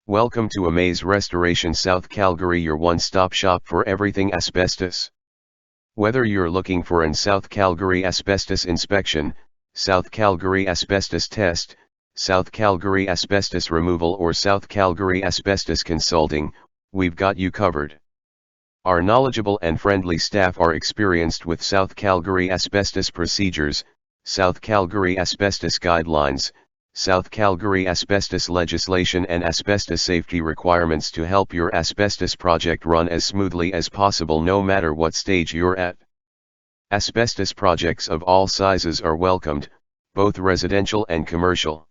Welcome to Amaze Restoration South Calgary, your one-stop shop for everything asbestos. Whether you're looking for an South Calgary asbestos inspection, South Calgary asbestos test, South Calgary asbestos removal or South Calgary asbestos consulting, we've got you covered. Our knowledgeable and friendly staff are experienced with South Calgary asbestos procedures, South Calgary asbestos guidelines, South Calgary asbestos legislation and asbestos safety requirements to help your asbestos project run as smoothly as possible no matter what stage you're at. Asbestos projects of all sizes are welcomed, both residential and commercial.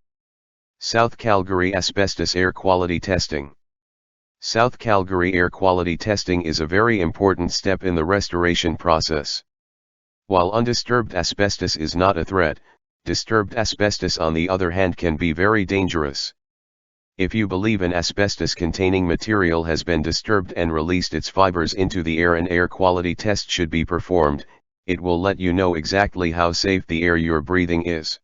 South Calgary Asbestos Air Quality Testing. South Calgary air quality testing is a very important step in the restoration process. While undisturbed asbestos is not a threat, disturbed asbestos on the other hand can be very dangerous. If you believe an asbestos-containing material has been disturbed and released its fibers into the air, an air quality test should be performed. It will let you know exactly how safe the air you're breathing is.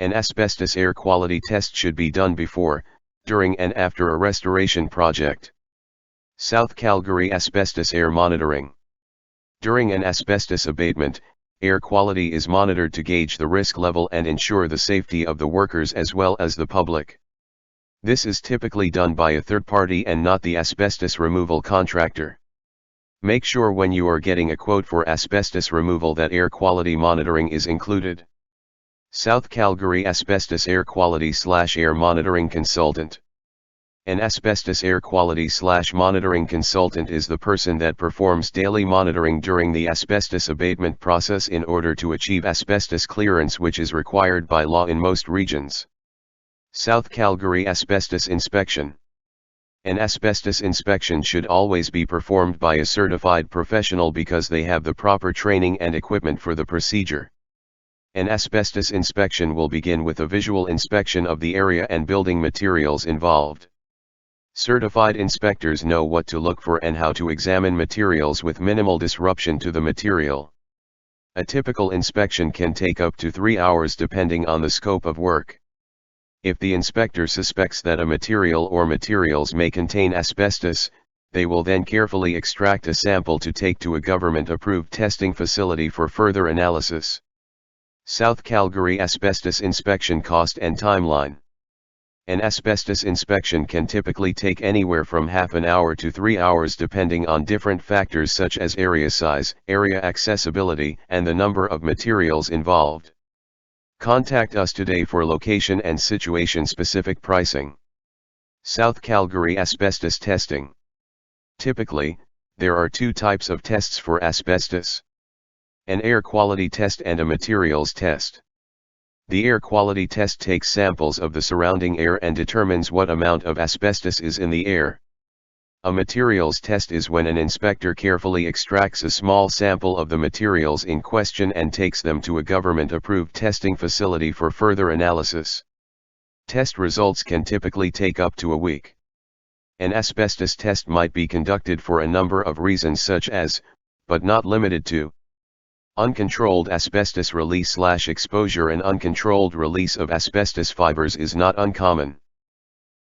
An asbestos air quality test should be done before, during and after a restoration project. South Calgary Asbestos Air Monitoring. During an asbestos abatement, air quality is monitored to gauge the risk level and ensure the safety of the workers as well as the public. This is typically done by a third party and not the asbestos removal contractor. Make sure when you are getting a quote for asbestos removal that air quality monitoring is included. South Calgary Asbestos Air Quality/Air Monitoring Consultant. An asbestos air quality/monitoring consultant is the person that performs daily monitoring during the asbestos abatement process in order to achieve asbestos clearance, which is required by law in most regions. South Calgary Asbestos Inspection. An asbestos inspection should always be performed by a certified professional because they have the proper training and equipment for the procedure. An asbestos inspection will begin with a visual inspection of the area and building materials involved. Certified inspectors know what to look for and how to examine materials with minimal disruption to the material. A typical inspection can take up to 3 hours depending on the scope of work. If the inspector suspects that a material or materials may contain asbestos, they will then carefully extract a sample to take to a government-approved testing facility for further analysis. South Calgary Asbestos Inspection Cost and Timeline. An asbestos inspection can typically take anywhere from half an hour to 3 hours depending on different factors such as area size, area accessibility, and the number of materials involved. Contact us today for location and situation-specific pricing. South Calgary Asbestos Testing. Typically, there are two types of tests for asbestos: an air quality test and a materials test. The air quality test takes samples of the surrounding air and determines what amount of asbestos is in the air. A materials test is when an inspector carefully extracts a small sample of the materials in question and takes them to a government-approved testing facility for further analysis. Test results can typically take up to a week. An asbestos test might be conducted for a number of reasons such as, but not limited to, uncontrolled asbestos release/exposure. An uncontrolled release of asbestos fibers is not uncommon.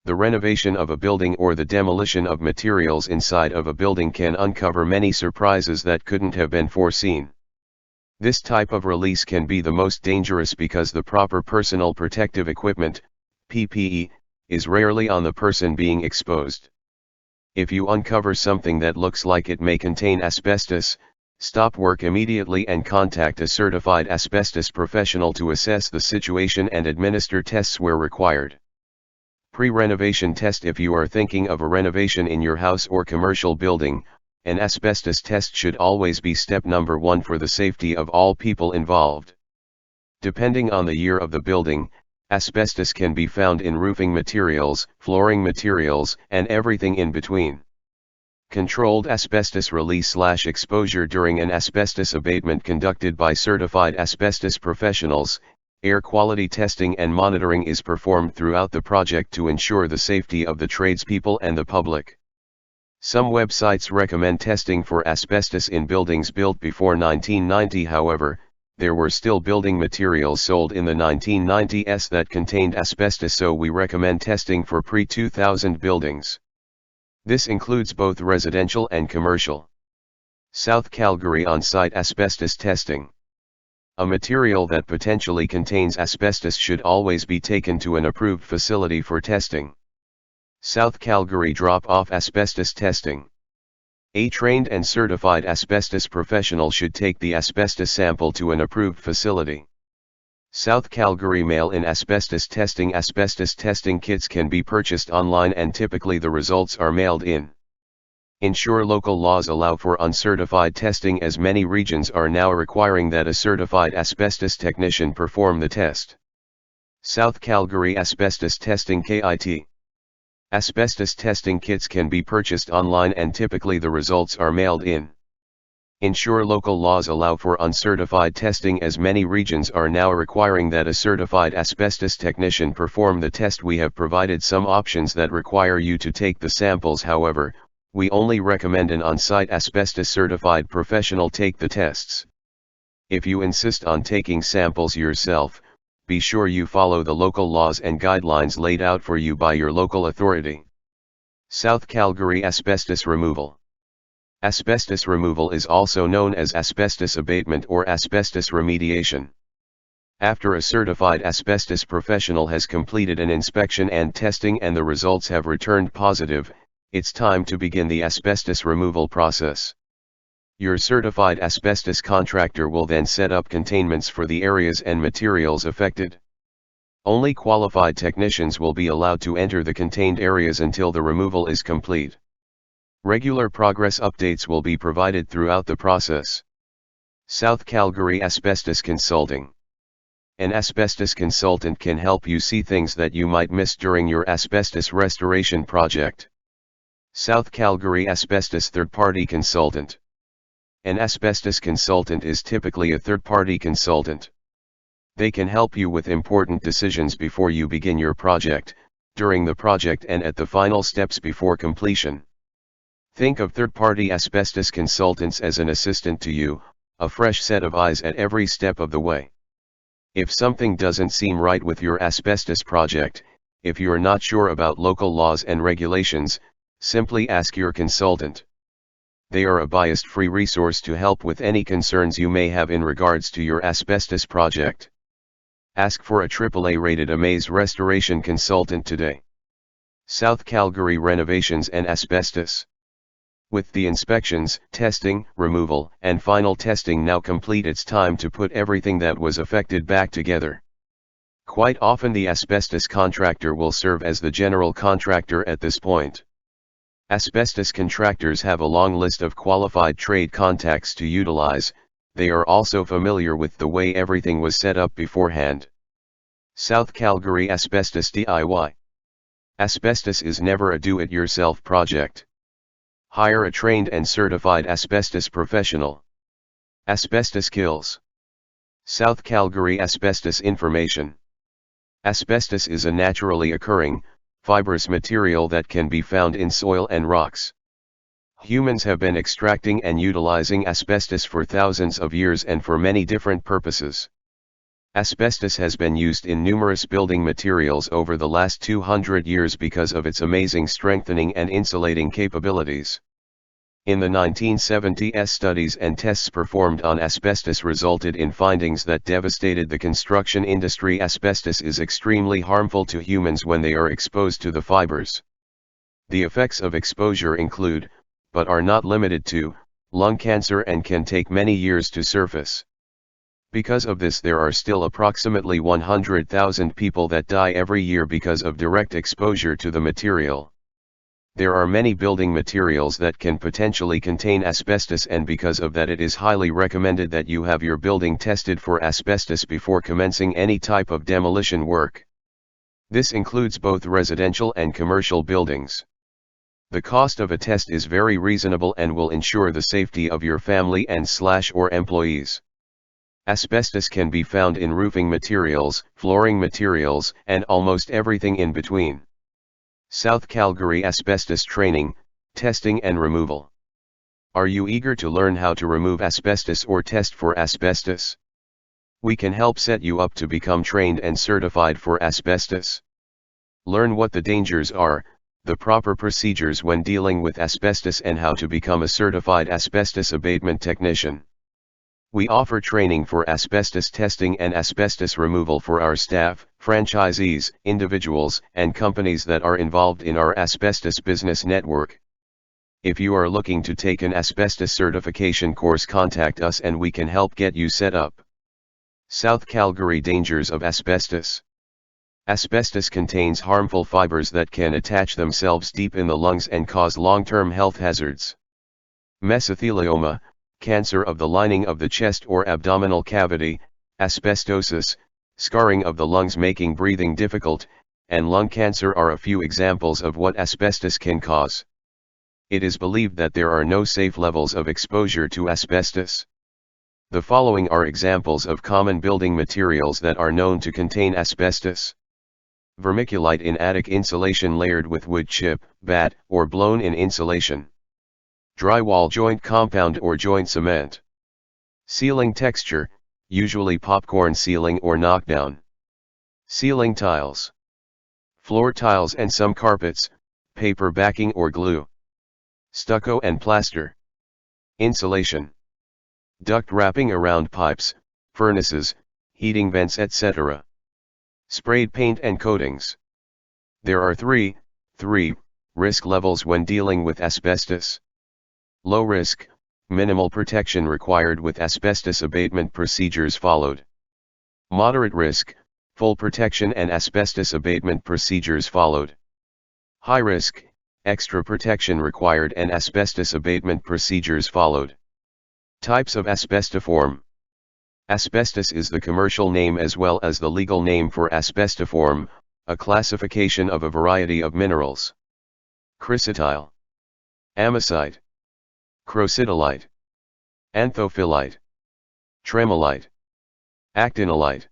The renovation of a building or the demolition of materials inside of a building can uncover many surprises that couldn't have been foreseen. This type of release can be the most dangerous because the proper personal protective equipment, PPE, is rarely on the person being exposed. If you uncover something that looks like it may contain asbestos, stop work immediately and contact a certified asbestos professional to assess the situation and administer tests where required. Pre-renovation test. If you are thinking of a renovation in your house or commercial building, an asbestos test should always be step number 1 for the safety of all people involved. Depending on the year of the building, asbestos can be found in roofing materials, flooring materials, and everything in between. Controlled asbestos release/exposure. During an asbestos abatement conducted by certified asbestos professionals, air quality testing and monitoring is performed throughout the project to ensure the safety of the tradespeople and the public. Some websites recommend testing for asbestos in buildings built before 1990. However, there were still building materials sold in the 1990s that contained asbestos, so we recommend testing for pre-2000 buildings. This includes both residential and commercial. South Calgary on-site asbestos testing. A material that potentially contains asbestos should always be taken to an approved facility for testing. South Calgary drop-off asbestos testing. A trained and certified asbestos professional should take the asbestos sample to an approved facility. South Calgary mail-in asbestos testing. Asbestos testing kits can be purchased online and typically the results are mailed in. Ensure local laws allow for uncertified testing, as many regions are now requiring that a certified asbestos technician perform the test. South Calgary Asbestos Testing KIT. Asbestos testing kits can be purchased online and typically the results are mailed in. Ensure local laws allow for uncertified testing, as many regions are now requiring that a certified asbestos technician perform the test. We have provided some options that require you to take the samples, however, we only recommend an on-site asbestos certified professional take the tests. If you insist on taking samples yourself, be sure you follow the local laws and guidelines laid out for you by your local authority. South Calgary Asbestos Removal. Asbestos removal is also known as asbestos abatement or asbestos remediation. After a certified asbestos professional has completed an inspection and testing and the results have returned positive, it's time to begin the asbestos removal process. Your certified asbestos contractor will then set up containments for the areas and materials affected. Only qualified technicians will be allowed to enter the contained areas until the removal is complete. Regular progress updates will be provided throughout the process. South Calgary Asbestos Consulting. An asbestos consultant can help you see things that you might miss during your asbestos restoration project. South Calgary Asbestos Third-Party Consultant. An asbestos consultant is typically a third-party consultant. They can help you with important decisions before you begin your project, during the project and at the final steps before completion. Think of third-party asbestos consultants as an assistant to you, a fresh set of eyes at every step of the way. If something doesn't seem right with your asbestos project, if you're not sure about local laws and regulations, simply ask your consultant. They are a bias-free resource to help with any concerns you may have in regards to your asbestos project. Ask for a AAA-rated Amaze restoration consultant today. South Calgary Renovations and Asbestos. With the inspections, testing, removal, and final testing now complete, it's time to put everything that was affected back together. Quite often the asbestos contractor will serve as the general contractor at this point. Asbestos contractors have a long list of qualified trade contacts to utilize. They are also familiar with the way everything was set up beforehand. South Calgary Asbestos DIY. Asbestos is never a do-it-yourself project. Hire a trained and certified asbestos professional. Asbestos kills. South Calgary Asbestos Information. Asbestos is a naturally occurring, fibrous material that can be found in soil and rocks. Humans have been extracting and utilizing asbestos for thousands of years and for many different purposes. Asbestos has been used in numerous building materials over the last 200 years because of its amazing strengthening and insulating capabilities. In the 1970s, studies and tests performed on asbestos resulted in findings that devastated the construction industry. Asbestos is extremely harmful to humans when they are exposed to the fibers. The effects of exposure include, but are not limited to, lung cancer and can take many years to surface. Because of this, there are still approximately 100,000 people that die every year because of direct exposure to the material. There are many building materials that can potentially contain asbestos, and because of that it is highly recommended that you have your building tested for asbestos before commencing any type of demolition work. This includes both residential and commercial buildings. The cost of a test is very reasonable and will ensure the safety of your family and/or employees. Asbestos can be found in roofing materials, flooring materials, and almost everything in between. South Calgary Asbestos Training, Testing and Removal. Are you eager to learn how to remove asbestos or test for asbestos? We can help set you up to become trained and certified for asbestos. Learn what the dangers are, the proper procedures when dealing with asbestos, and how to become a certified asbestos abatement technician. We offer training for asbestos testing and asbestos removal for our staff, franchisees, individuals, and companies that are involved in our asbestos business network. If you are looking to take an asbestos certification course, contact us and we can help get you set up. South Calgary dangers of asbestos. Asbestos contains harmful fibers that can attach themselves deep in the lungs and cause long-term health hazards. Mesothelioma, cancer of the lining of the chest or abdominal cavity, asbestosis, scarring of the lungs making breathing difficult, and lung cancer are a few examples of what asbestos can cause. It is believed that there are no safe levels of exposure to asbestos. The following are examples of common building materials that are known to contain asbestos. Vermiculite in attic insulation layered with wood chip, batt, or blown-in insulation. Drywall joint compound or joint cement. Ceiling texture, usually popcorn ceiling or knockdown. Ceiling tiles. Floor tiles and some carpets, paper backing or glue. Stucco and plaster. Insulation. Duct wrapping around pipes, furnaces, heating vents, etc. Sprayed paint and coatings. There are three risk levels when dealing with asbestos. Low risk, minimal protection required with asbestos abatement procedures followed. Moderate risk, full protection and asbestos abatement procedures followed. High risk, extra protection required and asbestos abatement procedures followed. Types of asbestiform. Asbestos is the commercial name as well as the legal name for asbestiform, a classification of a variety of minerals. Chrysotile. Amazite. Crocidolite. Anthophyllite. Tremolite. Actinolite.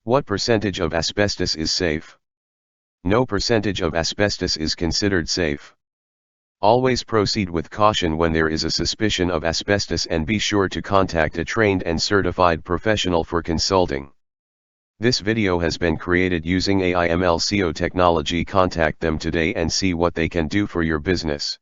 What percentage of asbestos is safe? No percentage of asbestos is considered safe. Always proceed with caution when there is a suspicion of asbestos and be sure to contact a trained and certified professional for consulting. This video has been created using AI/ML SEO technology. Contact them today and see what they can do for your business.